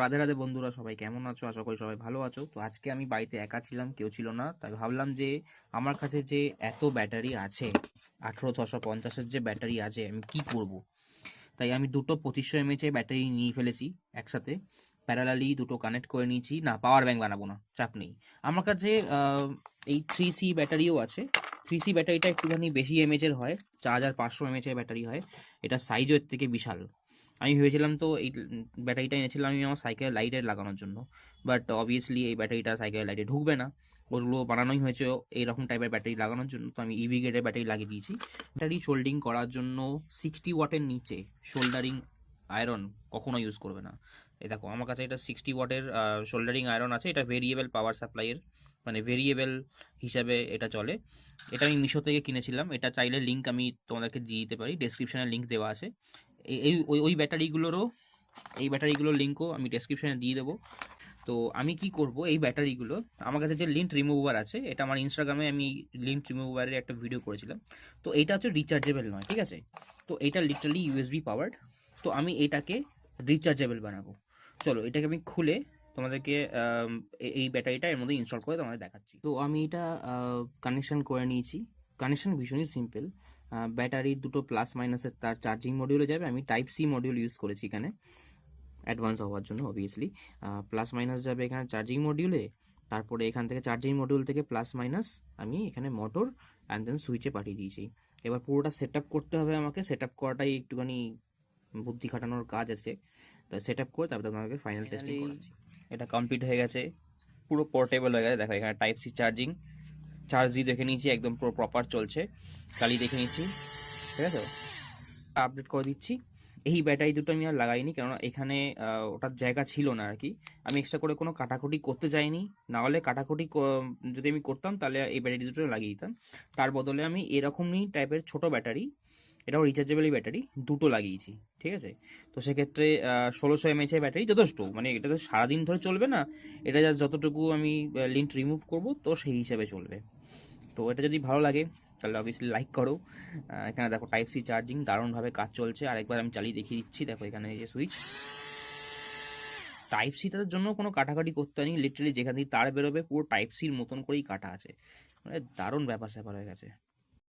রাধে রাধে বন্ধুরা, সবাই কেমন আছো? আশা করি সবাই ভালো আছো। তো আজকে আমি বাড়িতে একা ছিলাম, কেউ ছিল না, তাই ভাবলাম যে আমার কাছে যে এত ব্যাটারি আছে, 18650-এর যে ব্যাটারি আছে, আমি কি করব। তাই আমি দুটো 2500 mAh ব্যাটারি নিয়ে ফেলেছি একসাথে, প্যারালালি দুটো কানেক্ট করে নিয়েছি। না, পাওয়ার ব্যাংক বানাবো না, চাপ নেই। আমার কাছে এই 3C ব্যাটারিও আছে। 3C ব্যাটারিটা একটুখানি বেশি এমএচের হয়, 4500 mAh ব্যাটারি হয়। এটা সাইজও এর থেকে বিশাল। আমি ভেবেছিলাম তো এই ব্যাটারিটা এনেছিলাম আমি আমার সাইকেলের লাইটে লাগানোর জন্য, বাট অবভিয়াসলি এই ব্যাটারিটা সাইকেলের লাইটে ঢুকবে না। ওগুলো বানানোই হয়েছে এইরকম টাইপের ব্যাটারি লাগানোর জন্য, তো আমি ইভি গ্রেডের ব্যাটারি লাগিয়ে দিয়েছি। ব্যাটারি সোল্ডিং করার জন্য 60 ওয়াটের নিচে সোল্ডারিং আয়রন কখনো ইউজ করবে না। এই দেখো, আমার কাছে এটা 60 ওয়াটের সোল্ডারিং আয়রন আছে। এটা ভেরিয়েবল পাওয়ার সাপ্লাইয়ের, মানে ভেরিয়েবল হিসাবে এটা চলে। এটা আমি মিশো থেকে কিনেছিলাম। এটা চাইলে লিঙ্ক আমি তোমাদেরকে দিয়ে দিতে পারি, ডেসক্রিপশনে লিঙ্ক দেওয়া আছে। এই ওই ব্যাটারিগুলোরও, এই ব্যাটারিগুলোর লিঙ্কও আমি ডেসক্রিপশনে দিয়ে দেবো। তো আমি কি করব, এই ব্যাটারিগুলো, আমার কাছে যে লিন্ট রিমুভার আছে, এটা আমার ইনস্টাগ্রামে আমি লিন্ট রিমুভারের একটা ভিডিও করেছিলাম। তো এইটা হচ্ছে রিচার্জেবল নয়, ঠিক আছে? তো এটা লিটারালি ইউএসবি পাওয়ার্ড। তো আমি এটাকে রিচার্জেবল বানাবো। চলো এটাকে আমি খুলে তোমাদেরকে এই ব্যাটারিটা এর মধ্যে ইনস্টল করে তোমাদের দেখাচ্ছি। তো আমি এটা কানেকশন করে নিয়েছি। কানেকশন ভীষণই সিম্পল। ব্যাটারি দুটো প্লাস মাইনাসের তার চার্জিং মডিউলে যাবে। আমি টাইপ সি মডিউল ইউজ করেছি এখানে, অ্যাডভান্স হওয়ার জন্য অবভিয়াসলি। প্লাস মাইনাস যাবে এখানে চার্জিং মডিউলে, তারপরে এখান থেকে চার্জিং মডিউল থেকে প্লাস মাইনাস আমি এখানে মোটর অ্যান্ড দেন সুইচে পাঠিয়ে দিয়েছি। এবার পুরোটা সেট আপ করতে হবে আমাকে। সেট আপ করাটাই একটুখানি বুদ্ধি খাটানোর কাজ আছে। তো সেট আপ করে তারপরে আমাকে ফাইনাল টেস্টিং করাচ্ছি। এটা কমপ্লিট হয়ে গেছে, পুরো পোর্টেবল হয়ে গেছে। দেখো এখানে টাইপ সি চার্জিং, চার্জ দিয়ে দেখে নিয়েছি, একদম পুরো প্রপার চলছে। কালি দেখে নিচ্ছি, ঠিক আছে? আপডেট করে দিচ্ছি। এই ব্যাটারি দুটো আমি আর লাগাইনি, কেননা এখানে ওটার জায়গা ছিল না আর কি। আমি এক্সট্রা করে কোনো কাটাকুটি করতে যাইনি। না হলে কাটাকুটি যদি আমি করতাম তাহলে এই ব্যাটারি দুটো লাগিয়ে দিতাম। তার বদলে আমি এরকমই টাইপের ছোট ব্যাটারি, এটাও রিচার্জেবলই ব্যাটারি, দুটো লাগিয়েছি, ঠিক আছে? তো সেক্ষেত্রে 1600 mAh ব্যাটারি যথেষ্ট, মানে এটা তো সারাদিন ধরে চলবে না। এটা জাস্ট যতটুকু আমি লিন্ট রিমুভ করব, তো সেই হিসাবে চলবে। তো এটা যদি ভালো লাগে তাহলে অবভিয়াসলি লাইক করো। এখানে দেখো টাইপ সি চার্জিং দারুণভাবে কাজ চলছে। আরেকবার আমি চালিয়ে দেখিয়ে দিচ্ছি। দেখো এখানে এই যে সুইচ, টাইপ সিটার জন্য কোনো কাটাকাটি করতে হয়নি। লিটারালি যেখান থেকে তার বেরোবে পুরো টাইপ সির মতন করেই কাটা আছে। মানে দারুণ ব্যাপার স্যাপার হয়ে গেছে।